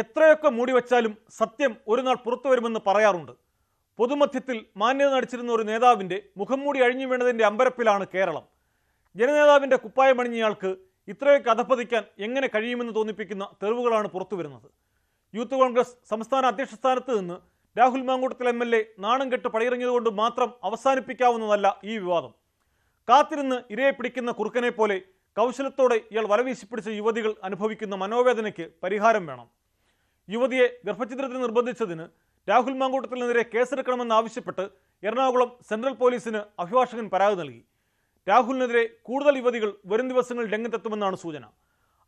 എത്രയൊക്കെ മൂടിവെച്ചാലും സത്യം ഒരു നാൾ പുറത്തു വരുമെന്ന് പറയാറുണ്ട്. പൊതുമധ്യത്തിൽ മാന്യത നടിച്ചിരുന്ന ഒരു നേതാവിൻ്റെ മുഖം മൂടി അഴിഞ്ഞു വീണതിൻ്റെ അമ്പരപ്പിലാണ് കേരളം. ജനനേതാവിൻ്റെ കുപ്പായമണിഞ്ഞയാൾക്ക് ഇത്രയൊക്കെ അധപ്പതിക്കാൻ എങ്ങനെ കഴിയുമെന്ന് തോന്നിപ്പിക്കുന്ന തെളിവുകളാണ് പുറത്തു വരുന്നത്. യൂത്ത് കോൺഗ്രസ് സംസ്ഥാന അധ്യക്ഷ സ്ഥാനത്ത് നിന്ന് രാഹുൽ മാങ്കൂട്ടത്തിൽ MLA നാണം കെട്ട് പടിയിറങ്ങിയതുകൊണ്ട് മാത്രം അവസാനിപ്പിക്കാവുന്നതല്ല ഈ വിവാദം. കാത്തിരുന്ന് ഇരയെ പിടിക്കുന്ന കുറുക്കനെ പോലെ കൗശലത്തോടെ ഇയാൾ വലവീശിപ്പിടിച്ച യുവതികൾ അനുഭവിക്കുന്ന മനോവേദനയ്ക്ക് പരിഹാരം വേണം. യുവതിയെ ഗർഭഛിദ്രത്തിന് നിർബന്ധിച്ചതിന് രാഹുൽ മാങ്കൂട്ടത്തിനെതിരെ കേസെടുക്കണമെന്നാവശ്യപ്പെട്ട് എറണാകുളം സെൻട്രൽ പോലീസിന് അഭിഭാഷകൻ പരാതി നൽകി. രാഹുലിനെതിരെ കൂടുതൽ യുവതികൾ വരും ദിവസങ്ങളിൽ രംഗത്തെത്തുമെന്നാണ് സൂചന.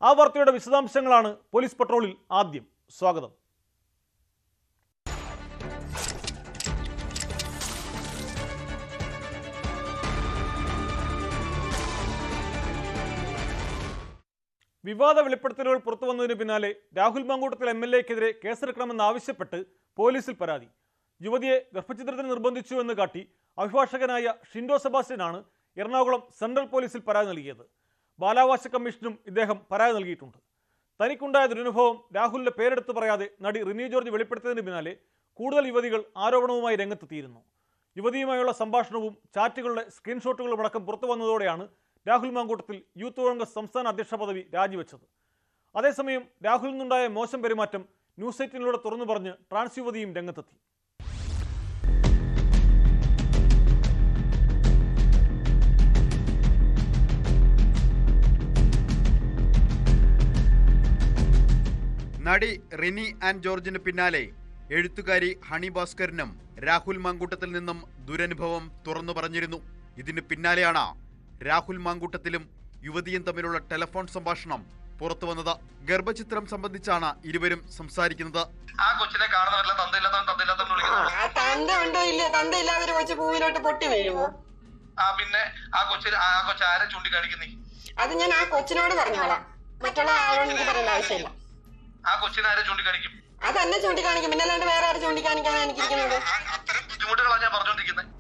ആ വാർത്തയുടെ വിശദാംശങ്ങളാണ് പോലീസ് പട്രോളിൽ ആദ്യം. സ്വാഗതം. വിവാദ വെളിപ്പെടുത്തലുകൾ പുറത്തു വന്നതിന് പിന്നാലെ രാഹുൽ മാങ്കൂട്ടത്തിൽ MLAക്കെതിരെ കേസെടുക്കണമെന്നാവശ്യപ്പെട്ട് പോലീസിൽ പരാതി. യുവതിയെ ഗർഭഛിദ്രത്തിന് നിർബന്ധിച്ചു എന്ന് കാട്ടി അഭിഭാഷകനായ ഷിൻഡോ സെബാസ്റ്റ്യനാണ് എറണാകുളം സെൻട്രൽ പോലീസിൽ പരാതി നൽകിയത്. ബാലാവകാശ കമ്മീഷനും ഇദ്ദേഹം പരാതി നൽകിയിട്ടുണ്ട്. തനിക്കുണ്ടായ ദുരനുഭവം രാഹുലിന്റെ പേരെടുത്ത് പറയാതെ നടി റിനി ജോർജ് വെളിപ്പെടുത്തിയതിന് പിന്നാലെ കൂടുതൽ യുവതികൾ ആരോപണവുമായി രംഗത്തെത്തിയിരുന്നു. യുവതിയുമായുള്ള സംഭാഷണവും ചാറ്റുകളുടെ സ്ക്രീൻഷോട്ടുകളും അടക്കം പുറത്തു വന്നതോടെയാണ് രാഹുൽ മാങ്കൂട്ടത്തിൽ യൂത്ത് കോൺഗ്രസ് സംസ്ഥാന അധ്യക്ഷ പദവി രാജിവെച്ചത്. അതേസമയം രാഹുലിൽ നിന്നുണ്ടായ മോശം പെരുമാറ്റം ന്യൂസ് 18 തുറന്നു പറഞ്ഞ് ട്രാൻസ് യുവതിയും രംഗത്തെത്തി. നടി റിനി ആൻഡ് ജോർജിന് പിന്നാലെ എഴുത്തുകാരി ഹണി ഭാസ്കറിനും രാഹുൽ മാങ്കൂട്ടത്തിൽ നിന്നും ദുരനുഭവം തുറന്നു പറഞ്ഞിരുന്നു. ഇതിന് പിന്നാലെയാണ് രാഹുൽ മാങ്കൂട്ടത്തിലും യുവതിയും തമ്മിലുള്ള ടെലിഫോൺ സംഭാഷണം പുറത്തു വന്നത്. ഗർഭചിത്രം സംബന്ധിച്ചാണ് ഇരുവരും സംസാരിക്കുന്നത്. ആ കൊച്ചിനെ കാണുന്നവരെല്ലാം പിന്നെ ആ കൊച്ചാരെ ചൂണ്ടിക്കാണിക്കുന്നേ? അത് ഞാൻ ആ കൊച്ചിനോട് പറഞ്ഞോളാം, മറ്റുള്ള ആളോട് എനിക്ക് പറയേണ്ട ആവശ്യമില്ല. ആ കൊച്ചിനെ ആരെ ചൂണ്ടിക്കാണിക്കും? അത് എന്നെ ചൂണ്ടിക്കാണിക്കും, പിന്നെ അല്ലാണ്ട് വേറെ ആരെ ചൂണ്ടിക്കാണിക്കാനാണ് എനിക്കിരിക്കുന്നത്. അത്തരം ബുദ്ധിമുട്ടുകളാണ് ഞാൻ പറഞ്ഞോണ്ടിരിക്കുന്നത്.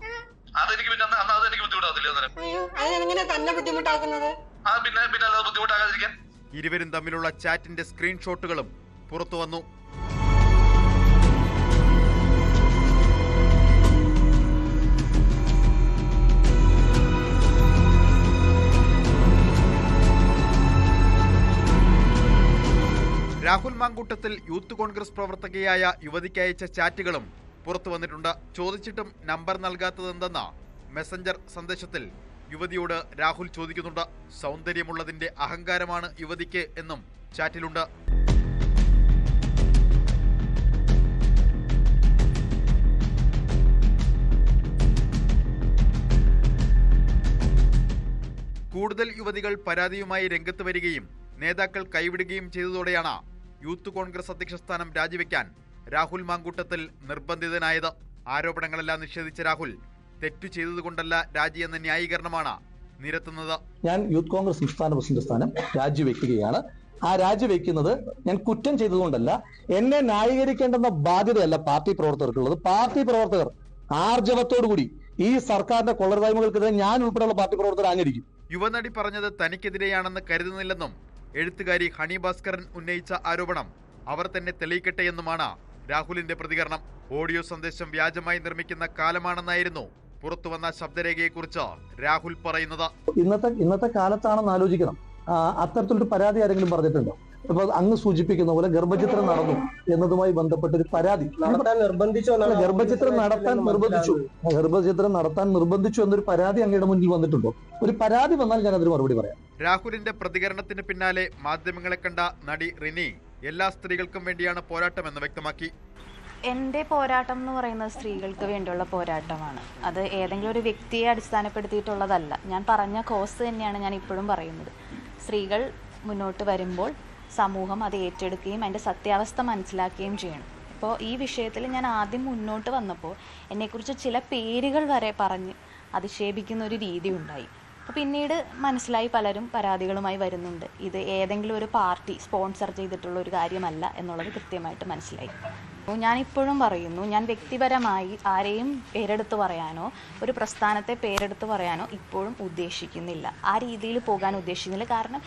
അതെനിക്ക് അതെനിക്ക് ബുദ്ധിമുട്ടാകത്തില്ല. അയ്യോ, അതിനെങ്ങനെ തന്നെ ബുദ്ധിമുട്ടാക്കുന്നത്? പിന്നെ അല്ലാതെ ബുദ്ധിമുട്ടാകാതിരിക്കാൻ. ഇരുവരും തമ്മിലുള്ള ചാറ്റിന്റെ സ്ക്രീൻഷോട്ടുകളും പുറത്തു വന്നു. രാഹുൽ മാങ്കൂട്ടത്തിൽ യൂത്ത് കോൺഗ്രസ് പ്രവർത്തകയായ യുവതിക്ക് അയച്ച ചാറ്റുകളും പുറത്തു വന്നിട്ടുണ്ട്. ചോദിച്ചിട്ടും നമ്പർ നൽകാത്തതെന്തെന്ന മെസ്സഞ്ചർ സന്ദേശത്തിൽ യുവതിയോട് രാഹുൽ ചോദിക്കുന്നുണ്ട്. സൗന്ദര്യമുള്ളതിന്റെ അഹങ്കാരമാണ് യുവതിക്ക് എന്നും ചാറ്റിലുണ്ട്. കൂടുതൽ യുവതികൾ പരാതിയുമായി രംഗത്ത് വരികയും നേതാക്കൾ കൈവിടുകയും ചെയ്തതോടെയാണ് യൂത്ത് കോൺഗ്രസ് അധ്യക്ഷ സ്ഥാനം രാജിവെക്കാൻ രാഹുൽ മാങ്കൂട്ടത്തിൽ നിർബന്ധിതനായത്. ആരോപണങ്ങളെല്ലാം നിഷേധിച്ച രാഹുൽ തെറ്റു ചെയ്തതുകൊണ്ടല്ല രാജി എന്ന ന്യായീകരണമാണ് നിരത്തുന്നത്. ഞാൻ യൂത്ത് കോൺഗ്രസ് സംസ്ഥാന പ്രസിഡന്റ് സ്ഥാനം രാജിവെക്കുകയാണ്. ആ രാജിവെക്കുന്നത് ഞാൻ കുറ്റം ചെയ്തതുകൊണ്ടല്ല. എന്നെ ന്യായീകരിക്കേണ്ടെന്ന ബാധ്യതയല്ല പാർട്ടി പ്രവർത്തകർക്കുള്ളത്. പാർട്ടി പ്രവർത്തകർ ആർജവത്തോടുകൂടി ഈ സർക്കാരിന്റെ കൊള്ളരുതായ്മകൾക്കെതിരെ ഞാൻ ഉൾപ്പെടെയുള്ള പാർട്ടി പ്രവർത്തകർ ആഞ്ഞടിക്കും. യുവനടി പറഞ്ഞത് തനിക്കെതിരെയാണെന്ന് കരുതുന്നില്ലെന്നും എഴുത്തുകാരി ഹണി ഭാസ്കരൻ ഉന്നയിച്ച ആരോപണം അവർ തന്നെ തെളിയിക്കട്ടെ എന്നുമാണ് രാഹുലിന്റെ പ്രതികരണം. ഓഡിയോ സന്ദേശം വ്യാജമായി നിർമ്മിക്കുന്ന കാലമാണെന്നായിരുന്നു പുറത്തുവന്ന ശബ്ദരേഖയെക്കുറിച്ച് രാഹുൽ പറയുന്നത്. ഇന്നത്തെ കാലത്താണെന്ന് ആലോചിക്കണം. അത്തരത്തിലൊരു പരാതി ആരെങ്കിലും പറഞ്ഞിട്ടുണ്ടോ? ഇപ്പൊ അങ്ങ് സൂചിപ്പിക്കുന്ന പോലെ ഗർഭചിത്രം നടന്നു എന്നതുമായി ബന്ധപ്പെട്ട ഒരു പരാതി ഗർഭചിത്രം നടത്താൻ നിർബന്ധിച്ചു എന്നൊരു പരാതി അങ്ങയുടെ മുന്നിൽ വന്നിട്ടുണ്ടോ? ഒരു പരാതി വന്നാൽ ഞാൻ അതിന് മറുപടി പറയാം. രാഹുലിന്റെ പ്രതികരണത്തിന് പിന്നാലെ മാധ്യമങ്ങളെ കണ്ട നടി റിനി എല്ലാ സ്ത്രീകൾക്കും വേണ്ടിയാണ് പോരാട്ടമെന്ന് വ്യക്തമാക്കി. എൻ്റെ പോരാട്ടം എന്ന് പറയുന്നത് സ്ത്രീകൾക്ക് വേണ്ടിയുള്ള പോരാട്ടമാണ്. അത് ഏതെങ്കിലും ഒരു വ്യക്തിയെ അടിസ്ഥാനപ്പെടുത്തിയിട്ടുള്ളതല്ല. ഞാൻ പറഞ്ഞ കോസ് തന്നെയാണ് ഞാൻ ഇപ്പോഴും പറയുന്നത്. സ്ത്രീകൾ മുന്നോട്ട് വരുമ്പോൾ സമൂഹം അത് ഏറ്റെടുക്കുകയും അതിൻ്റെ സത്യാവസ്ഥ മനസ്സിലാക്കുകയും ചെയ്യണം. ഇപ്പോൾ ഈ വിഷയത്തിൽ ഞാൻ ആദ്യം മുന്നോട്ട് വന്നപ്പോൾ എന്നെക്കുറിച്ച് ചില പേരുകൾ വരെ പറഞ്ഞ് അധിക്ഷേപിക്കുന്ന ഒരു രീതി ഉണ്ടായി. അപ്പോൾ പിന്നീട് മനസ്സിലായി പലരും പരാതികളുമായി വരുന്നുണ്ട്. ഇത് ഏതെങ്കിലും ഒരു പാർട്ടി സ്പോൺസർ ചെയ്തിട്ടുള്ള ഒരു കാര്യമല്ല എന്നുള്ളത് കൃത്യമായിട്ട് മനസ്സിലായി. ഞാനിപ്പോഴും പറയുന്നു, ഞാൻ വ്യക്തിപരമായി ആരെയും പേരെടുത്ത് പറയാനോ ഒരു പ്രസ്ഥാനത്തെ പേരെടുത്ത് പറയാനോ ഇപ്പോഴും ഉദ്ദേശിക്കുന്നില്ല. ആ രീതിയിൽ പോകാൻ ഉദ്ദേശിക്കുന്നില്ല. കാരണം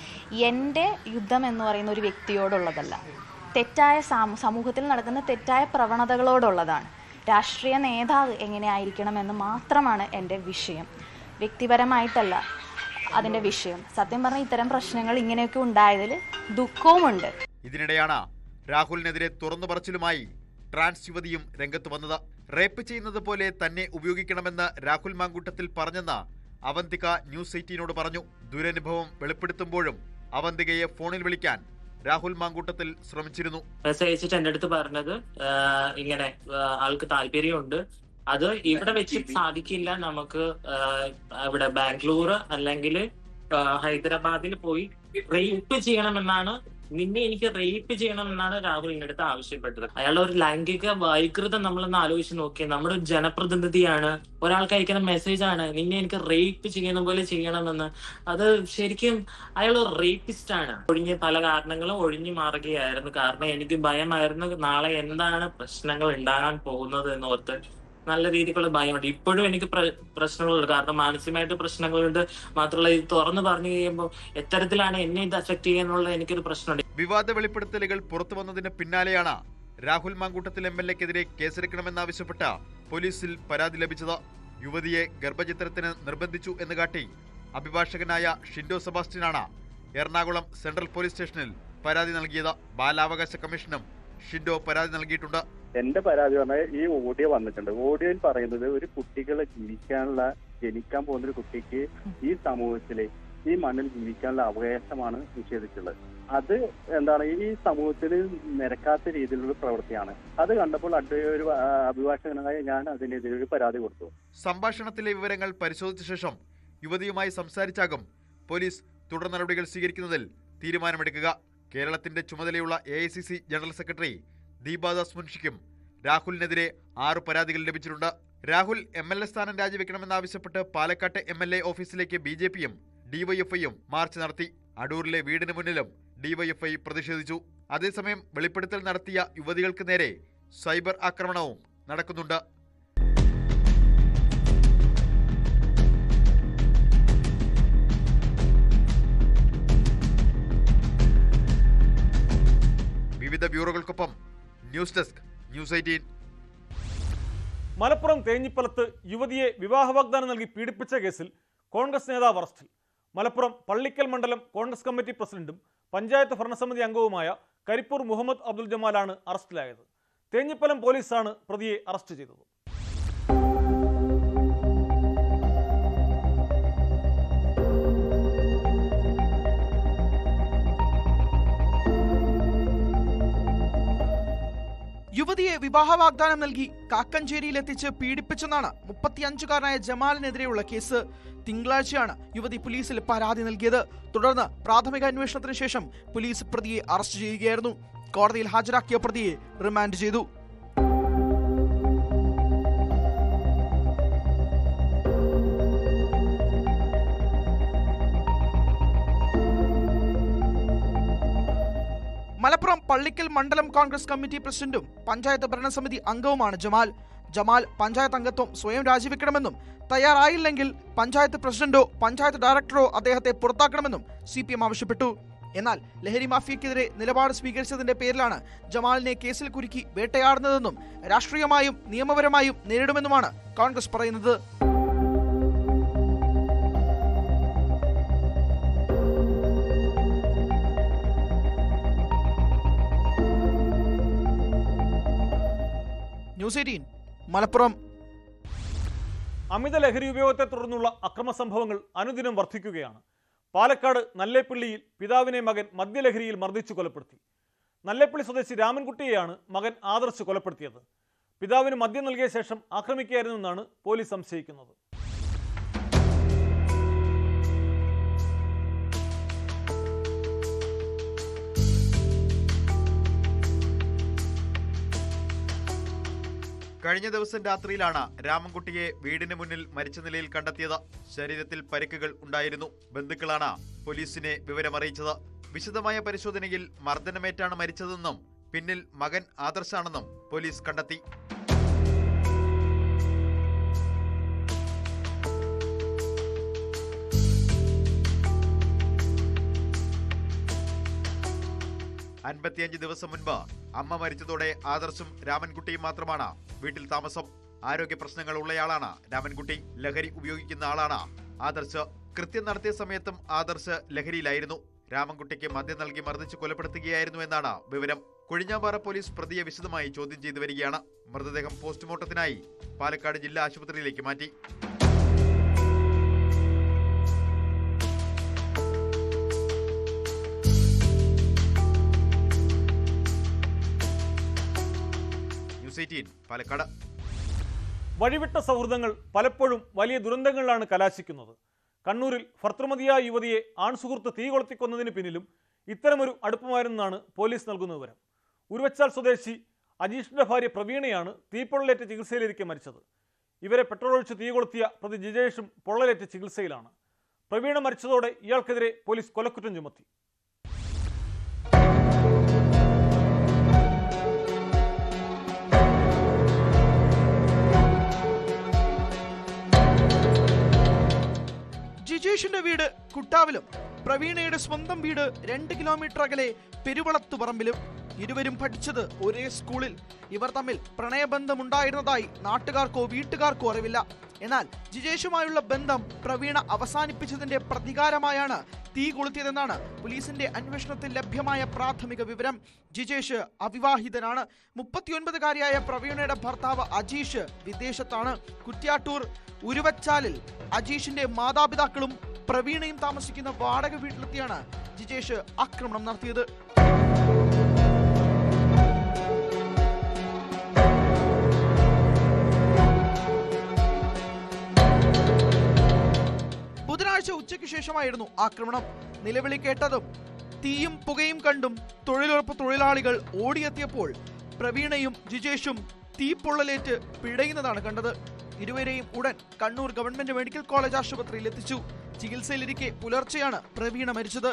എൻ്റെ യുദ്ധം എന്ന് പറയുന്ന ഒരു വ്യക്തിയോടുള്ളതല്ല. തെറ്റായ സമൂഹത്തിൽ നടക്കുന്ന തെറ്റായ പ്രവണതകളോടുള്ളതാണ്. രാഷ്ട്രീയ നേതാവ് എങ്ങനെയായിരിക്കണമെന്ന് മാത്രമാണ് എൻ്റെ വിഷയം, വ്യക്തിപരമായിട്ടല്ല അതിൻ്റെ വിഷയം. സത്യം പറഞ്ഞാൽ ഇത്തരം പ്രശ്നങ്ങൾ ഇങ്ങനെയൊക്കെ ഉണ്ടായതിൽ ദുഃഖവുമുണ്ട്. ഇതിനിടെയാണ് രാഹുലിനെതിരെ തുറന്നു പറച്ചിലുമായി ട്രാൻസ് യുവതിയും രംഗത്ത് വന്നത്. റേപ്പ് ചെയ്യുന്നത് പോലെ തന്നെ ഉപയോഗിക്കണമെന്ന് രാഹുൽ മാങ്കൂട്ടത്തിൽ പറഞ്ഞെന്ന് അവന്തിക ന്യൂസ് 18നോട് പറഞ്ഞു. ദുരനുഭവം വെളിപ്പെടുത്തുമ്പോഴും അവന്തികയെ ഫോണിൽ വിളിക്കാൻ രാഹുൽ മാങ്കൂട്ടത്തിൽ ശ്രമിച്ചിരുന്നു. മെസ്സേജ് അയച്ചിട്ട് എൻ്റെ അടുത്ത് പറഞ്ഞത് ഇങ്ങനെ ആൾക്ക് താല്പര്യമുണ്ട്, അത് ഇവിടെ വെച്ച് സാധിക്കില്ല, നമുക്ക് ഇവിടെ ബാംഗ്ലൂർ അല്ലെങ്കിൽ ഹൈദരാബാദിൽ പോയി റേപ്പ് ചെയ്യണമെന്നാണ്, നിന്നെ എനിക്ക് റേപ്പ് ചെയ്യണമെന്നാണ് രാഹുൽ എൻ്റെ അടുത്ത് ആവശ്യപ്പെട്ടത്. അയാളുടെ ഒരു ലൈംഗിക വൈകൃതം നമ്മളൊന്ന് ആലോചിച്ച് നോക്കിയാൽ, നമ്മുടെ ഒരു ജനപ്രതിനിധിയാണ്, ഒരാൾക്ക് അയക്കുന്ന മെസ്സേജാണ് നിന്നെ എനിക്ക് റേപ്പ് ചെയ്യുന്ന പോലെ ചെയ്യണമെന്ന്. അത് ശരിക്കും അയാൾ ഒരു റേപ്പിസ്റ്റ് ആണ്. പല കാരണങ്ങളും ഒഴിഞ്ഞു മാറുകയായിരുന്നു. കാരണം എനിക്ക് ഭയമായിരുന്നു നാളെ എന്താണ് പ്രശ്നങ്ങൾ ഉണ്ടാകാൻ പോകുന്നത് എന്നോർത്ത്. നല്ല രീതിക്കുള്ള ഭയമുണ്ട്. ഇപ്പോഴും എനിക്ക് പ്രശ്നങ്ങളുണ്ട്, കാരണം മാനസികമായിട്ട് പ്രശ്നങ്ങളുണ്ട്. മാത്രമല്ല ഇത് തുറന്നു പറഞ്ഞു കഴിയുമ്പോൾ എത്തരത്തിലാണ് എന്നെ ഇത് അഫക്ട് ചെയ്യാനുള്ള എനിക്കൊരു പ്രശ്നമുണ്ട്. വിവാദ വെളിപ്പെടുത്തലുകൾ പുറത്തു വന്നതിന് പിന്നാലെയാണ് രാഹുൽ മാങ്കൂട്ടത്തിൽ MLA-ക്കെതിരെ കേസെടുക്കണമെന്നാവശ്യപ്പെട്ട പോലീസിൽ പരാതി ലഭിച്ചത്. യുവതിയെ ഗർഭചിത്രത്തിന് നിർബന്ധിച്ചു എന്ന് കാട്ടി അഭിഭാഷകനായ ഷിൻഡോ സെബാസ്റ്റ്യനാണ് എറണാകുളം സെൻട്രൽ പോലീസ് സ്റ്റേഷനിൽ പരാതി നൽകിയത്. ബാലാവകാശ കമ്മീഷനും ഷിൻഡോ പരാതി നൽകിയിട്ടുണ്ട്. എന്റെ പരാതി പറഞ്ഞാൽ ഈ ഓഡിയോ വന്നിട്ടുണ്ട്. ഓഡിയോയിൽ പറയുന്നത് ഒരു കുട്ടികളെ ജനിക്കാൻ പോകുന്ന ഒരു കുട്ടിക്ക് ഈ സമൂഹത്തിലെ ഈ മണ്ണിൽ ജീവിക്കാനുള്ള അവകാശമാണ് നിഷേധിച്ചുള്ളത്. അത് എന്താണ് ഈ സമൂഹത്തിൽ നിരക്കാത്ത രീതിയിലുള്ള പ്രവൃത്തിയാണ്. അത് കണ്ടപ്പോൾ ഒരു അഭിഭാഷകനായ ഞാൻ അതിനെതിരെ ഒരു പരാതി കൊടുത്തു. സംഭാഷണത്തിലെ വിവരങ്ങൾ പരിശോധിച്ച ശേഷം യുവതിയുമായി സംസാരിച്ചാകും പോലീസ് തുടർ നടപടികൾ സ്വീകരിക്കുന്നതിൽ തീരുമാനമെടുക്കുക. കേരളത്തിന്റെ ചുമതലയുള്ള AICC ജനറൽ സെക്രട്ടറി ദീപാദാസ് മുൻഷിക്കും രാഹുലിനെതിരെ 6 പരാതികൾ ലഭിച്ചിട്ടുണ്ട്. രാഹുൽ MLA സ്ഥാനം രാജിവെക്കണമെന്നാവശ്യപ്പെട്ട് പാലക്കാട്ടെ MLA ഓഫീസിലേക്ക് BJP-യും DYFI-യും മാർച്ച് നടത്തി. അടൂരിലെ വീടിന് മുന്നിലും DYFI പ്രതിഷേധിച്ചു. അതേസമയം വെളിപ്പെടുത്തൽ നടത്തിയ യുവതികൾക്ക് നേരെ സൈബർ ആക്രമണവും നടക്കുന്നുണ്ട്. വിവിധ ബ്യൂറോകൾക്കൊപ്പം ന്യൂസ് ഡെസ്ക് ന്യൂസ് 18. മലപ്പുറം തേഞ്ഞിപ്പലത്ത് യുവതിയെ വിവാഹ വാഗ്ദാനം നൽകി പീഡിപ്പിച്ച കേസിൽ കോൺഗ്രസ് നേതാവ് അറസ്റ്റിൽ. മലപ്പുറം പള്ളിക്കൽ മണ്ഡലം കോൺഗ്രസ് കമ്മിറ്റി പ്രസിഡന്റും പഞ്ചായത്ത് ഭരണസമിതി അംഗവുമായ കരിപ്പൂർ മുഹമ്മദ് അബ്ദുൽ ജമാലാണ് അറസ്റ്റിലായത്. തേഞ്ഞിപ്പലം പോലീസാണ് പ്രതിയെ അറസ്റ്റ് ചെയ്തത്. യുവതിയെ വിവാഹ വാഗ്ദാനം നൽകി കാക്കഞ്ചേരിയിലെത്തിച്ച് പീഡിപ്പിച്ചെന്നാണ് 35-കാരനായ ജമാലിനെതിരെയുള്ള കേസ്. തിങ്കളാഴ്ചയാണ് യുവതി പോലീസിൽ പരാതി നൽകിയത്. തുടർന്ന് പ്രാഥമിക അന്വേഷണത്തിന് ശേഷം പോലീസ് പ്രതിയെ അറസ്റ്റ് ചെയ്യുകയായിരുന്നു. കോടതിയിൽ ഹാജരാക്കിയ പ്രതിയെ റിമാൻഡ് ചെയ്തു. മലപ്പുറം പള്ളിക്കൽ മണ്ഡലം കോൺഗ്രസ് കമ്മിറ്റി പ്രസിഡന്റും പഞ്ചായത്ത് ഭരണസമിതി അംഗവുമാണ് ജമാൽ പഞ്ചായത്ത് അംഗത്വം സ്വയം രാജിവെക്കണമെന്നും തയ്യാറായില്ലെങ്കിൽ പഞ്ചായത്ത് പ്രസിഡന്റോ പഞ്ചായത്ത് ഡയറക്ടറോ അദ്ദേഹത്തെ പുറത്താക്കണമെന്നും CPM ആവശ്യപ്പെട്ടു. എന്നാൽ ലഹരി മാഫിയക്കെതിരെ നിലപാട് സ്വീകരിച്ചതിന്റെ പേരിലാണ് ജമാലിനെ കേസിൽ കുരുക്കി വേട്ടയാടുന്നതെന്നും രാഷ്ട്രീയമായും നിയമപരമായും നേരിടുമെന്നുമാണ് കോൺഗ്രസ് പറയുന്നത്. ന്യൂസ് 18 മലപ്പുറം. അമിത ലഹരി ഉപയോഗത്തെ തുടർന്നുള്ള അക്രമ സംഭവങ്ങൾ അനുദിനം വർദ്ധിക്കുകയാണ്. പാലക്കാട് നല്ലേപ്പള്ളിയിൽ പിതാവിനെ മകൻ മദ്യലഹരിയിൽ മർദ്ദിച്ചു കൊലപ്പെടുത്തി. നല്ലേപ്പള്ളി സ്വദേശി രാമൻകുട്ടിയെയാണ് മകൻ ആദർശ് കൊലപ്പെടുത്തിയത്. പിതാവിന് മദ്യം നൽകിയ ശേഷം ആക്രമിക്കുകയായിരുന്നെന്നാണ് പോലീസ് സംശയിക്കുന്നത്. കഴിഞ്ഞ ദിവസം രാത്രിയിലാണ് രാമൻകുട്ടിയെ വീടിന് മുന്നിൽ മരിച്ച നിലയിൽ കണ്ടെത്തിയത്. ശരീരത്തിൽ പരിക്കുകൾ ഉണ്ടായിരുന്നു. ബന്ധുക്കളാണ് പോലീസിനെ വിവരമറിയിച്ചത്. വിശദമായ പരിശോധനയിൽ മർദ്ദനമേറ്റാണ് മരിച്ചതെന്നും പിന്നിൽ മകൻ ആദർശാണെന്നും പോലീസ് കണ്ടെത്തി. 55 ദിവസം മുൻപ് അമ്മ മരിച്ചതോടെ ആദർശും രാമൻകുട്ടിയും മാത്രമാണ് വീട്ടിൽ താമസം. ആരോഗ്യ പ്രശ്നങ്ങൾ ഉള്ളയാളാണ് രാമൻകുട്ടി. ലഹരി ഉപയോഗിക്കുന്ന ആളാണ് ആദർശ്. കൃത്യം നടത്തിയ സമയത്തും ആദർശ് ലഹരിയിലായിരുന്നു. രാമൻകുട്ടിക്ക് മദ്യം നൽകി മർദ്ദിച്ച് കൊലപ്പെടുത്തുകയായിരുന്നു എന്നാണ് വിവരം. കൊഴിഞ്ഞാമ്പാറ പോലീസ് പ്രതിയെ വിശദമായി ചോദ്യം ചെയ്തു വരികയാണ്. മൃതദേഹം പോസ്റ്റ്മോർട്ടത്തിനായി പാലക്കാട് ജില്ലാ ആശുപത്രിയിലേക്ക് മാറ്റി. ന്യൂസ് 18 പാലക്കാട്. വഴിവിട്ട സൗഹൃദങ്ങൾ പലപ്പോഴും വലിയ ദുരന്തങ്ങളിലാണ് കലാശിക്കുന്നത്. കണ്ണൂരിൽ ഭർത്തൃമതിയായ യുവതിയെ ആൺസുഹൃത്ത് തീ കൊളുത്തിക്കൊന്നതിന് പിന്നിലും ഇത്തരമൊരു അടുപ്പമായിരുന്നാണ് പോലീസ് നൽകുന്ന വിവരം. ഉരുവച്ചാൽ സ്വദേശി അജീഷിന്റെ ഭാര്യ പ്രവീണയാണ് തീപ്പൊള്ളലേറ്റ് ചികിത്സയിലിരിക്കെ മരിച്ചത്. ഇവരെ പെട്രോൾ ഒഴിച്ച് തീ കൊളുത്തിയ പ്രതി ജിജേഷും പൊള്ളലേറ്റ് ചികിത്സയിലാണ്. പ്രവീണ മരിച്ചതോടെ ഇയാൾക്കെതിരെ പോലീസ് കൊലക്കുറ്റം ചുമത്തി. ജിജേഷിന്റെ വീട് കുട്ടാവിലും പ്രവീണയുടെ സ്വന്തം വീട് 2 കിലോമീറ്റർ അകലെ പെരുവളത്തുപറമ്പിലും. ഇരുവരും പഠിച്ചത് ഒരേ സ്കൂളിൽ. ഇവർ തമ്മിൽ പ്രണയബന്ധമുണ്ടായിരുന്നതായി നാട്ടുകാർക്കോ വീട്ടുകാർക്കോ അറിവില്ല. എന്നാൽ ജിജേഷുമായുള്ള ബന്ധം പ്രവീണ അവസാനിപ്പിച്ചതിന്റെ പ്രതികാരമായാണ് തീ കൊളുത്തിയതെന്നാണ് പോലീസിന്റെ അന്വേഷണത്തിൽ ലഭ്യമായ പ്രാഥമിക വിവരം. ജിജേഷ് അവിവാഹിതനാണ്. 39-കാരിയായ പ്രവീണയുടെ ഭർത്താവ് അജീഷ് വിദേശത്താണ്. കുറ്റ്യാട്ടൂർ ഉരുവച്ചാലിൽ അജീഷിന്റെ മാതാപിതാക്കളും പ്രവീണയും താമസിക്കുന്ന വാടക വീട്ടിലെത്തിയാണ് ജിജേഷ് ആക്രമണം നടത്തിയത്. ബുധനാഴ്ച ഉച്ചയ്ക്ക് ശേഷമായിരുന്നു ആക്രമണം. നിലവിളി കേട്ടതും തീയും പുകയും കണ്ടും തൊഴിലുറപ്പ് തൊഴിലാളികൾ ഓടിയെത്തിയപ്പോൾ പ്രവീണയും ജിജേഷും തീപ്പൊള്ളലേറ്റ് പിടയുന്നതാണ് കണ്ടത്. ഇരുവരെയും ഉടൻ കണ്ണൂർ ഗവൺമെന്റ് മെഡിക്കൽ കോളേജ് ആശുപത്രിയിൽ എത്തിച്ചു. ചികിത്സയിലിരിക്കെ പുലർച്ചെയാണ് പ്രവീണ മരിച്ചത്.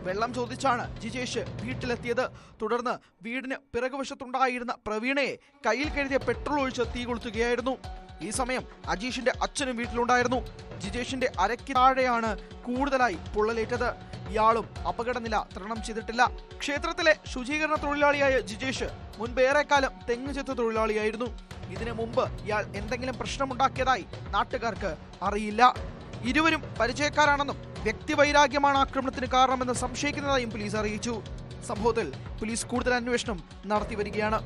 വെള്ളം ചോദിച്ചാണ് ജിജേഷ് വീട്ടിലെത്തിയത്. തുടർന്ന് വീടിന് പിറകുവശത്തുണ്ടായിരുന്ന പ്രവീണയെ കയ്യിൽ കരുതിയ പെട്രോൾ ഒഴിച്ച് തീ കൊളുത്തുകയായിരുന്നു. ഈ സമയം അജീഷിന്റെ അച്ഛനും വീട്ടിലുണ്ടായിരുന്നു. ജിജേഷിന്റെ അരയ്ക്ക് താഴെയാണ് കൂടുതലായി പൊള്ളലേറ്റത്. ഇയാളും അപകടനില തരണം ചെയ്തിട്ടില്ല. ക്ഷേത്രത്തിലെ ശുചീകരണ തൊഴിലാളിയായ ജിജേഷ് മുൻപ് ഏറെക്കാലം തെങ്ങ് ചെത്ത് തൊഴിലാളിയായിരുന്നു. ഇതിനു മുമ്പ് ഇയാൾ എന്തെങ്കിലും പ്രശ്നമുണ്ടാക്കിയതായി നാട്ടുകാർക്ക് അറിയില്ല. ഇരുവരും പരിചയക്കാരാണെന്നും വ്യക്തിവൈരാഗ്യമാണ് ആക്രമണത്തിന് കാരണമെന്ന് സംശയിക്കുന്നതായും പോലീസ് അറിയിച്ചു. സംഭവത്തിൽ പോലീസ് കൂടുതൽ അന്വേഷണം നടത്തി വരികയാണ്.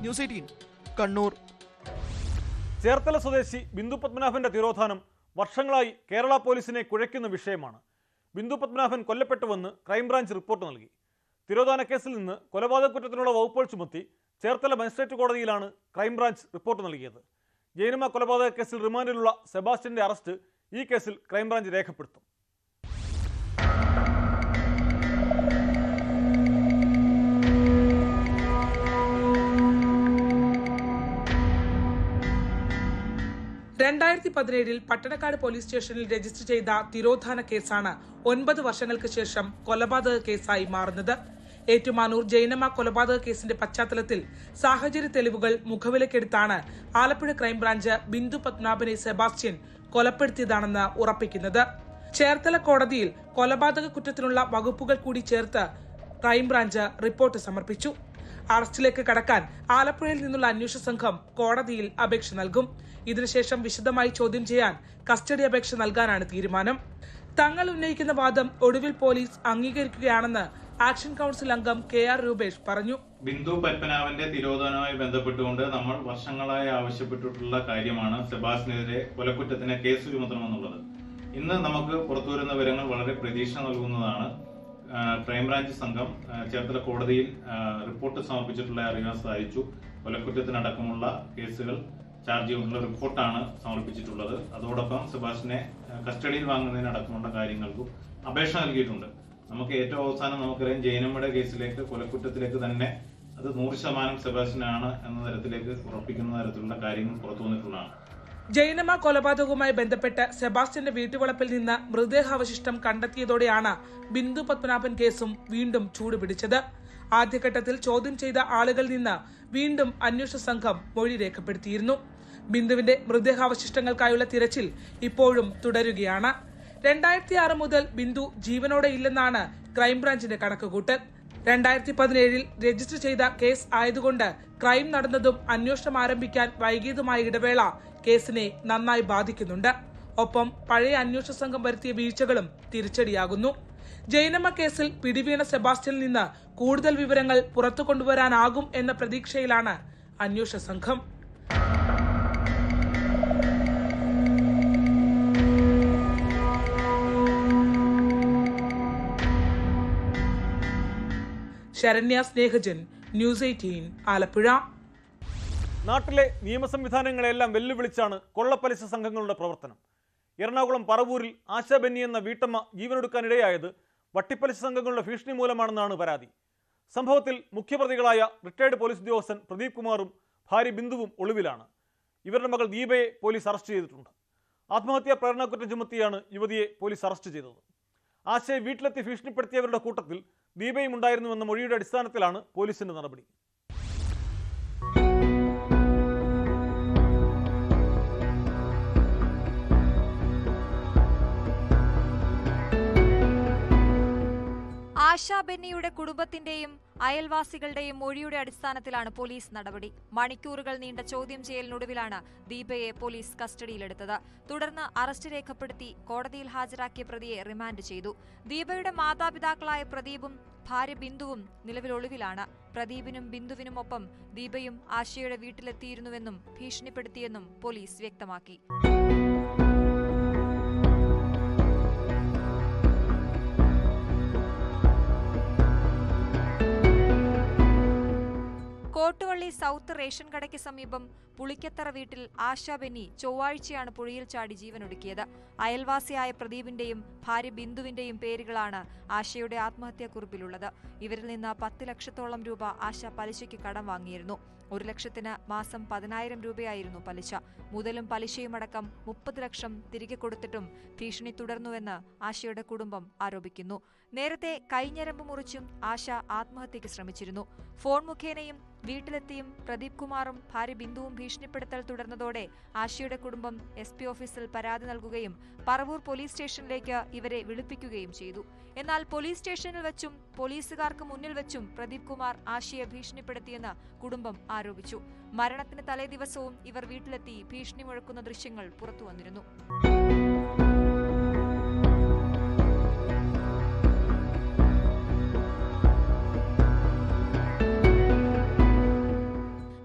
ന്യൂസ് 18 കണ്ണൂർ. ചേർത്തല സ്വദേശി ബിന്ദു പത്മനാഭന്റെ തിരോധാനം വർഷങ്ങളായി കേരള പോലീസിനെ കുഴയ്ക്കുന്ന വിഷയമാണ്. ബിന്ദു പത്മനാഭൻ കൊല്ലപ്പെട്ടുവെന്ന് ക്രൈംബ്രാഞ്ച് റിപ്പോർട്ട് നൽകി. തിരോധാന കേസിൽ നിന്ന് കൊലപാതക കുറ്റത്തിനുള്ള വകുപ്പുകൾ ചുമത്തി ചേർത്തല മജിസ്ട്രേറ്റ് കോടതിയിലാണ് ക്രൈംബ്രാഞ്ച് റിപ്പോർട്ട് നൽകിയത്. ജൈനമ്മ കൊലപാതക കേസിൽ റിമാൻഡിലുള്ള സെബാസ്റ്റ്യന്റെ അറസ്റ്റ് ഈ കേസിൽ ക്രൈംബ്രാഞ്ച് രേഖപ്പെടുത്തും. പട്ടണക്കാട് പോലീസ് സ്റ്റേഷനിൽ രജിസ്റ്റർ ചെയ്ത തിരോധാന കേസാണ് 9 വർഷങ്ങൾക്ക് ശേഷം കൊലപാതക കേസായി മാറുന്നത്. ഏറ്റുമാനൂർ ജൈനമ്മ കൊലപാതക കേസിന്റെ പശ്ചാത്തലത്തിൽ സാഹചര്യ തെളിവുകൾ മുഖവിലക്കെടുത്താണ് ആലപ്പുഴ ക്രൈംബ്രാഞ്ച് ബിന്ദു പത്മനാഭനെ സെബാസ്റ്റ്യൻ കൊലപ്പെടുത്തിയതാണെന്ന് ഉറപ്പിക്കുന്നത്. ചേർത്തല കോടതിയിൽ കൊലപാതക കുറ്റത്തിനുള്ള വകുപ്പുകൾ കൂടി ചേർത്ത് ക്രൈംബ്രാഞ്ച് റിപ്പോർട്ട് സമർപ്പിച്ചു. അറസ്റ്റിലേക്ക് കടക്കാൻ ആലപ്പുഴയിൽ നിന്നുള്ള അന്വേഷണ സംഘം കോടതിയിൽ അപേക്ഷ നൽകും. ഇതിനുശേഷം വിശദമായി ചോദ്യം ചെയ്യാൻ കസ്റ്റഡി അപേക്ഷ നൽകാനാണ് തീരുമാനം. തങ്ങൾ ഉന്നയിക്കുന്ന വാദം ഒടുവിൽ പോലീസ് അംഗീകരിക്കുകയാണെന്ന് ആക്ഷൻ കൗൺസിൽ അംഗം KR രൂപേഷ് പറഞ്ഞു. ബിന്ദു പത്മനാഭന്റെ തിരോധാനവുമായി ബന്ധപ്പെട്ടുകൊണ്ട് നമ്മൾ വർഷങ്ങളായി ആവശ്യപ്പെട്ടിട്ടുള്ള കാര്യമാണ് സെബാസ്റ്റിനെതിരെ കൊലക്കുറ്റത്തിന് കേസ് ചുമത്തണമെന്നുള്ളത്. ഇന്ന് നമുക്ക് പുറത്തുവരുന്ന വിവരങ്ങൾ വളരെ പ്രതീക്ഷ നൽകുന്നതാണ്. ക്രൈംബ്രാഞ്ച് സംഘം ചേർത്തല കോടതിയിൽ റിപ്പോർട്ട് സമർപ്പിച്ചിട്ടുള്ള അറിയാൻ സാധിച്ചു. കൊലക്കുറ്റത്തിനടക്കമുള്ള കേസുകൾ ചാർജ് ചെയ്തുള്ള റിപ്പോർട്ടാണ് സമർപ്പിച്ചിട്ടുള്ളത്. അതോടൊപ്പം സെബാസ്റ്റിനെ കസ്റ്റഡിയിൽ വാങ്ങുന്നതിനടക്കമുള്ള കാര്യങ്ങൾക്കും അപേക്ഷ നൽകിയിട്ടുണ്ട്. നമുക്ക് ഏറ്റവും അവസാനം നമുക്കറിയാം ജൈനമ്മയുടെ കേസിലേക്ക് കൊലക്കുറ്റത്തിലേക്ക് തന്നെ അത് 100% സെബാസ്റ്റിനാണ് എന്ന തരത്തിലേക്ക് ഉറപ്പിക്കുന്ന തരത്തിലുള്ള കാര്യങ്ങൾ പുറത്തു വന്നിട്ടുള്ളതാണ്. ജൈനമ്മ കൊലപാതകവുമായി ബന്ധപ്പെട്ട് സെബാസ്റ്റ്യന്റെ വീട്ടുവളപ്പിൽ നിന്ന് മൃതദേഹാവശിഷ്ടം കണ്ടെത്തിയതോടെയാണ് ബിന്ദു പത്മനാഭൻ കേസും വീണ്ടും ചൂടുപിടിച്ചത്. ആദ്യഘട്ടത്തിൽ ചോദ്യം ചെയ്ത ആളുകളിൽ നിന്ന് വീണ്ടും അന്വേഷണ സംഘം മൊഴി രേഖപ്പെടുത്തിയിരുന്നു. ബിന്ദുവിന്റെ മൃതദേഹാവശിഷ്ടങ്ങൾക്കായുള്ള തിരച്ചിൽ ഇപ്പോഴും തുടരുകയാണ്. 2006 മുതൽ ബിന്ദു ജീവനോടെ ഇല്ലെന്നാണ് ക്രൈംബ്രാഞ്ചിന്റെ കണക്കുകൂട്ടൽ. 2017 രജിസ്റ്റർ ചെയ്ത കേസ് ആയതുകൊണ്ട് ക്രൈം നടന്നതും അന്വേഷണം ആരംഭിക്കാൻ വൈകിയതുമായ ഇടവേള കേസിനെ നന്നായി ബാധിക്കുന്നുണ്ട്. ഒപ്പം പഴയ അന്വേഷണ സംഘം വരുത്തിയ വീഴ്ചകളും തിരിച്ചടിയാകുന്നു. ജൈനമ്മ കേസിൽ പിടിവീണ സെബാസ്റ്റ്യനിൽ നിന്ന് കൂടുതൽ വിവരങ്ങൾ പുറത്തു കൊണ്ടുവരാനാകും എന്ന പ്രതീക്ഷയിലാണ് അന്വേഷണ സംഘം. ശരണ്യ സ്നേഹജൻ, ന്യൂസ് 18, ആലപ്പുഴ. നാട്ടിലെ നിയമസംവിധാനങ്ങളെല്ലാം വെല്ലുവിളിച്ചാണ് കൊള്ളപ്പലിശ സംഘങ്ങളുടെ പ്രവർത്തനം. എറണാകുളം പറവൂരിൽ ആശാ ബെന്നി എന്ന വീട്ടമ്മ ജീവനൊടുക്കാനിടയായത് വട്ടിപ്പലിശ സംഘങ്ങളുടെ ഭീഷണി മൂലമാണെന്നാണ് പരാതി. സംഭവത്തിൽ മുഖ്യപ്രതികളായ റിട്ടയർഡ് പോലീസ് ഉദ്യോഗസ്ഥൻ പ്രദീപ് കുമാറും ഭാര്യ ബിന്ദുവും ഒളിവിലാണ്. ഇവരുടെ മകൾ ദീപയെ പോലീസ് അറസ്റ്റ് ചെയ്തിട്ടുണ്ട്. ആത്മഹത്യാ പ്രേരണക്കുറ്റം ചുമത്തിയാണ് യുവതിയെ പോലീസ് അറസ്റ്റ് ചെയ്തത്. ആശയെ വീട്ടിലെത്തി ഭീഷണിപ്പെടുത്തിയവരുടെ കൂട്ടത്തിൽ ദീപയും ഉണ്ടായിരുന്നുവെന്ന മൊഴിയുടെ അടിസ്ഥാനത്തിലാണ് പോലീസിന്റെ നടപടി. ആശാ ബെന്നിയുടെ കുടുംബത്തിന്റെയും അയൽവാസികളുടെയും മൊഴിയുടെ അടിസ്ഥാനത്തിലാണ് പോലീസ് നടപടി. മണിക്കൂറുകൾ നീണ്ട ചോദ്യം ചെയ്യലിനൊടുവിലാണ് ദീപയെ പോലീസ് കസ്റ്റഡിയിലെടുത്തത്. തുടർന്ന് അറസ്റ്റ് രേഖപ്പെടുത്തി കോടതിയിൽ ഹാജരാക്കിയ പ്രതിയെ റിമാൻഡ് ചെയ്തു. ദീപയുടെ മാതാപിതാക്കളായ പ്രദീപും ഭാര്യ ബിന്ദുവും നിലവിൽ ഒളിവിലാണ്. പ്രദീപിനും ബിന്ദുവിനുമൊപ്പം ദീപയും ആശയുടെ വീട്ടിലെത്തിയിരുന്നുവെന്നും ഭീഷണിപ്പെടുത്തിയെന്നും പോലീസ് വ്യക്തമാക്കി. കോട്ടുവള്ളി സൗത്ത് റേഷൻ കടയ്ക്ക് സമീപം പുളിക്കത്തറ വീട്ടിൽ ആശാ ബെന്നി ചൊവ്വാഴ്ചയാണ് പുഴയിൽ ചാടി ജീവനൊടുക്കിയത്. അയൽവാസിയായ പ്രദീപിന്റെയും ഭാര്യ ബിന്ദുവിന്റെയും പേരുകളാണ് ആശയുടെ ആത്മഹത്യാക്കുറിപ്പിലുള്ളത്. ഇവരിൽ നിന്ന് 10 ലക്ഷത്തോളം രൂപ ആശ പലിശയ്ക്ക് കടം വാങ്ങിയിരുന്നു. 1 ലക്ഷത്തിന് മാസം 10,000 രൂപയായിരുന്നു പലിശ. മുതലും പലിശയുമടക്കം 30 ലക്ഷം തിരികെ കൊടുത്തിട്ടും ഭീഷണി തുടർന്നുവെന്ന് ആശയുടെ കുടുംബം ആരോപിക്കുന്നു. നേരത്തെ കൈഞ്ഞരമ്പ് മുറിച്ചും ആശ ആത്മഹത്യയ്ക്ക് ശ്രമിച്ചിരുന്നു. ഫോൺ മുഖേനയും വീട്ടിലെത്തിയും പ്രദീപ് കുമാറും ഭാര്യ ബിന്ദുവും ഭീഷണിപ്പെടുത്തൽ തുടർന്നതോടെ ആശയുടെ കുടുംബം SP ഓഫീസിൽ പരാതി നൽകുകയും പറവൂർ പോലീസ് സ്റ്റേഷനിലേക്ക് ഇവരെ വിളിപ്പിക്കുകയും ചെയ്തു. എന്നാൽ പോലീസ് സ്റ്റേഷനിൽ വെച്ചും പോലീസുകാർക്ക് മുന്നിൽ വെച്ചും പ്രദീപ് കുമാർ ആശയെ ഭീഷണിപ്പെടുത്തിയെന്ന് കുടുംബം ആരോപിച്ചു. മരണത്തിന് തലേദിവസവും ഇവർ വീട്ടിലെത്തി ഭീഷണി മുഴക്കുന്ന ദൃശ്യങ്ങൾ പുറത്തുവന്നിരുന്നു.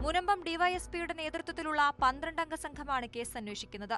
മുനമ്പം ഡിവൈഎസ്പിയുടെ നേതൃത്വത്തിലുള്ള 12-അംഗ സംഘമാണ് കേസ് അന്വേഷിക്കുന്നത്.